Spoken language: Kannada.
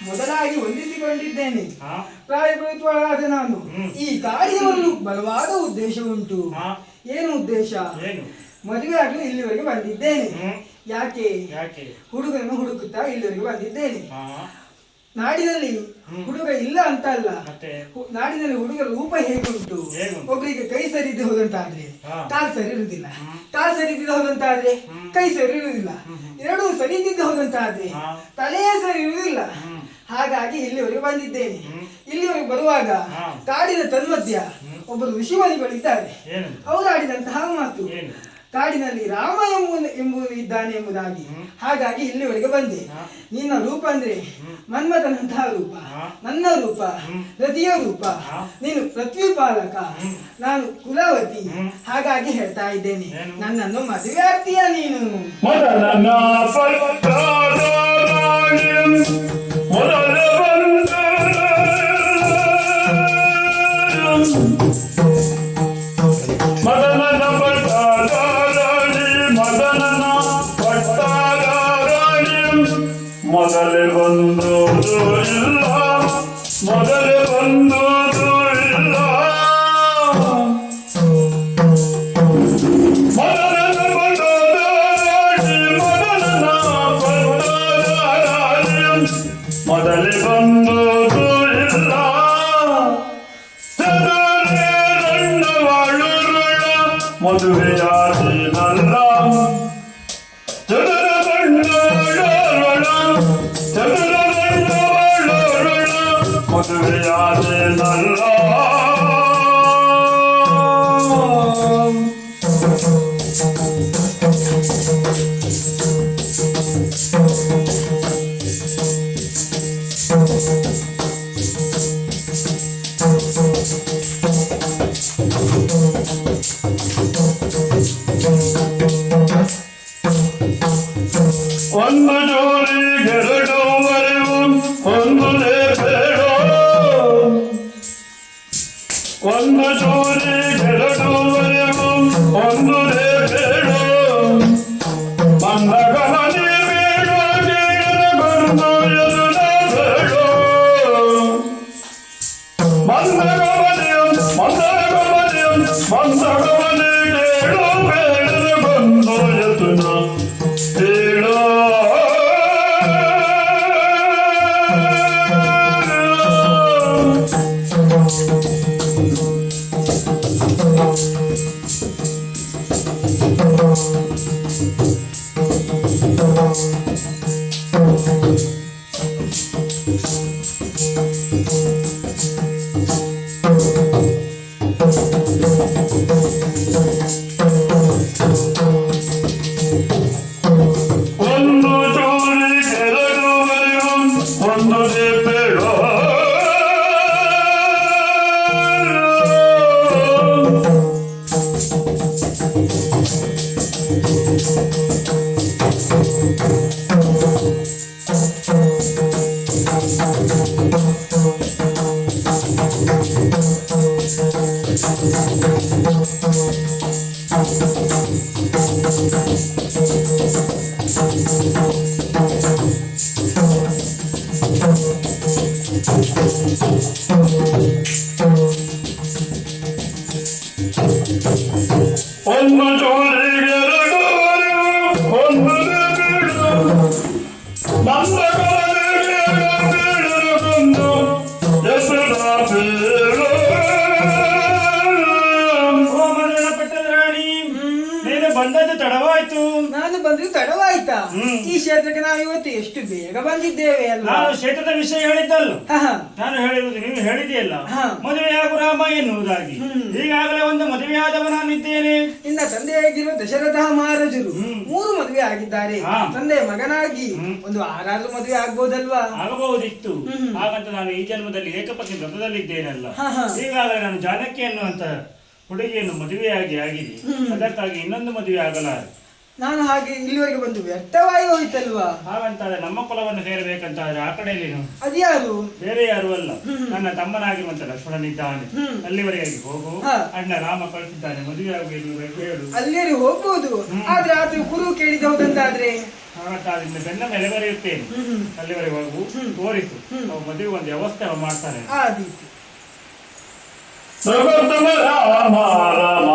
ಮೊದಲಾಗಿ ಹೊಂದಿಸಿಕೊಂಡಿದ್ದೇನೆ. ಪ್ರಾಯಭೂತವಾದ ನಾನು ಈ ಕಾರ್ಯವನ್ನು ಬಲವಾದ ಉದ್ದೇಶ ಉಂಟು. ಏನು ಉದ್ದೇಶ? ಮದುವೆ ಆಗಲು ಇಲ್ಲಿವರೆಗೆ ಬಂದಿದ್ದೇನೆ. ಯಾಕೆ? ಹುಡುಗನನ್ನು ಹುಡುಕುತ್ತಾ ಇಲ್ಲಿವರೆಗೆ ಬಂದಿದ್ದೇನೆ. ನಾಡಿನಲ್ಲಿ ಹುಡುಗ ಇಲ್ಲ ಅಂತ ಅಲ್ಲ, ನಾಡಿನಲ್ಲಿ ಹುಡುಗರ ರೂಪ ಹೇಗುಂಟು. ಒಬ್ಬರಿಗೆ ಕೈ ಸರಿದು ಹೋದಂತಾದ್ರೆ ಕಾಲ್ ಸರಿ ಇರುವುದಿಲ್ಲ, ಕಾಲ್ ಸರಿದಿದ್ದ ಹೋದಂತಾದ್ರೆ ಕೈ ಸರಿ ಇರುವುದಿಲ್ಲ, ಎರಡೂ ಸರಿದಿದ್ದ ಹೋದಂತಾದ್ರೆ ತಲೆಯೇ ಸರಿ ಇರುವುದಿಲ್ಲ. ಹಾಗಾಗಿ ಇಲ್ಲಿವರೆಗೆ ಬಂದಿದ್ದೇನೆ. ಇಲ್ಲಿವರೆಗೆ ಬರುವಾಗ ಕಾಡಿನ ತನ್ಮಧ್ಯ ಒಬ್ಬರು ಋಷಿಮುನಿಗಳಿದ್ದಾರೆ. ಅವರು ಆಡಿದಂತಹ ಮಾತು, ಕಾಡಿನಲ್ಲಿ ರಾಮ ಎಂಬುದು ಇದ್ದಾನೆ ಎಂಬುದಾಗಿ. ಹಾಗಾಗಿ ಇಲ್ಲಿವರೆಗೆ ಬಂದೆ. ನಿನ್ನ ರೂಪ ಅಂದ್ರೆ ಮನ್ಮಥನಂತಹ ರೂಪ, ನನ್ನ ರೂಪ ರತಿಯ ರೂಪ, ನೀನು ಪೃಥ್ವಿ ಪಾಲಕ, ನಾನು ಕುಲವತಿ. ಹಾಗಾಗಿ ಹೇಳ್ತಾ ಇದ್ದೇನೆ, ನನ್ನನ್ನು ಮದುವೆ ಆಗ್ತೀಯ ನೀನು? ಮೊದಲೇ ಬಂದೋದು ಇಲ್ಲ, ಮೊದಲೇ ಬಂದೋದು ಇಲ್ಲ, ಮೊದಲನ ಬಂದೋದಾರಿ, ಮೊದಲನ ಬಂದೋದಾರಿ, ಮೊದಲೇ ಬಂದೋದು ಇಲ್ಲ. ಚದುರೇ ರಂಡವಾಳುರುಳ ಮದುವೆಯಾದಿ ನನ್ನ ಮದುವೆಯಾದೆ ನನ್ನ. ಒಂದು ಜೋಡಿಗೆರಡುವರೆಗೂ ಒಂದು ಒಂದು ಜೋಡಿಗೆರಡುವರೆಗೂ ಒಂದು ಬೇಡೋ, ಮಂದಗಮನಿ ಬೇಡೋ, ಬಂದು ಎದುರ ಬೇಡೋ, ಮಂದಗಮನಿಯಂ ಮಂದಗಮನಿಯಂ ಮಂದಗಮನಿ ಕೇಳೋ ಬೇಡ, ಬಂದು ಎದುರ ಬೇಡೋ. ಒಂದು ಜೋಡಿಗೆರಡುವರೆಗೂ ಒಂದು ಬೇಡೋ, ಒಂದು ಜೋಡಿಗೆರಡುವರೆಗೂ ಒಂದು ಬೇಡೋ, ಮಂದಗಮನಿ ಬೇಡೋ, ಬಂದು ಎದುರ ಬೇಡೋ. ಪಟ್ಟದ ರಾಣಿ, ನೀನು ಬಂದದ್ದು ತಡವಾಯ್ತು. ಆಯ್ತು? ನಾನು ಬಂದ್ರೆ ತಡವಾಯ್ತಾ? ಹ್ಮ್. ಈ ಕ್ಷೇತ್ರಕ್ಕೆ ನಾವು ಇವತ್ತು ಎಷ್ಟು ಬೇಗ ಬಂದಿದ್ದೇವೆ ಅಲ್ವಾ? ನಾನು ಕ್ಷೇತ್ರದ ವಿಷಯ ಹೇಳಿದ್ದಲ್ಲ, ಹ, ಹ. ನಾನು ಹೇಳಿರುವುದು ನೀವು ಹೇಳಿದೆಯಲ್ಲ, ಹಾ. ಮದುವೆಯಾಗು ರಾಮ ಎನ್ನುವುದಾಗಿ. ಹ್ಮ್. ಈಗಾಗಲೇ ಒಂದು ಮದುವೆಯಾದವ ನಾನಿದ್ದೇನೆ. ನಿನ್ನ ತಂದೆಯಾಗಿರುವ ದಶರಥ ಮಹಾರಾಜರು ಹ್ಮ್. 3 ಮದುವೆ ಆಗಿದ್ದಾರೆ. ಹಾ. ತಂದೆ ಮಗನಾಗಿ ಹ್ಮ್. ಒಂದು 6 ಮದುವೆ ಆಗ್ಬೋದಲ್ವಾ? ಆಗಬಹುದಿತ್ತು. ಹ್ಮ್. ಹಾಗಂತ ನಾನು ಈ ಜನ್ಮದಲ್ಲಿ ಏಕಪತ್ನಿ ವ್ರತದಲ್ಲಿದ್ದೇನಲ್ಲ. ಹಾ, ಹಾ. ಈಗಾಗಲೇ ನಾನು ಜಾನಕಿ ಅನ್ನುವಂತ ಹುಡುಗಿಯನ್ನು ಮದುವೆಯಾಗಿ ಆಗಿದೆ. ಹ್ಮ್. ಅದಕ್ಕಾಗಿ ಇನ್ನೊಂದು ಮದುವೆ ಆಗಲಾರೆ. ನಾನು ಹಾಗೆ ಇಲ್ಲಿವರೆಗೆ ಬಂದು ವ್ಯರ್ಥವಾಗಿ ಹೋಯ್ತಲ್ವಾ? ಹಾಗಂತಾದ್ರೆ ನಮ್ಮ ಕುಲವನ್ನು ಸೇರಬೇಕಂತಾದ್ರೆ ಆ ಕಡೆಯಲ್ಲಿ ಅದ್ಯಾರು? ಬೇರೆ ಯಾರು ಅಲ್ಲ, ಹ್ಮ್. ನನ್ನ ತಮ್ಮನಾಗಿರುವಂತ ಲಕ್ಷ್ಮಣನಿದ್ದಾನೆ. ಹ್ಮ್. ಅಲ್ಲಿವರೆಗೆ ಹೋಗು. ಹಾ. ಅಣ್ಣ ರಾಮ ಕಳಿಸಿದ್ದಾನೆ, ಮದುವೆ ಆಗಬೇಕು ಹೇಳು. ಅಲ್ಲಿಯೇ ಹೋಗ್ಬೋದು. ಹ್ಮ್. ಆದ್ರೆ ಆತ ಕುರು ಕೇಳಿದವುದಂತಾದ್ರೆ ಹಾಗಂತಾದ್ರೆ ಇನ್ನು ಬೆನ್ನ ಮೇಲೆ ಬರೆಯುತ್ತೇನೆ. ಹ್ಮ್. ಅಲ್ಲಿವರೆಗೆ ಹೋಗು, ಹ್ಮ್. ತೋರಿಸು. ಹ್ಮ್. ಅವ್ರು ಮದುವೆ ಒಂದು ವ್ಯವಸ್ಥೆ ಮಾಡ್ತಾರೆ. ಆದೀತು. ಸರ್ವೋತ್ತಮ ರಾಮ ರಾಮ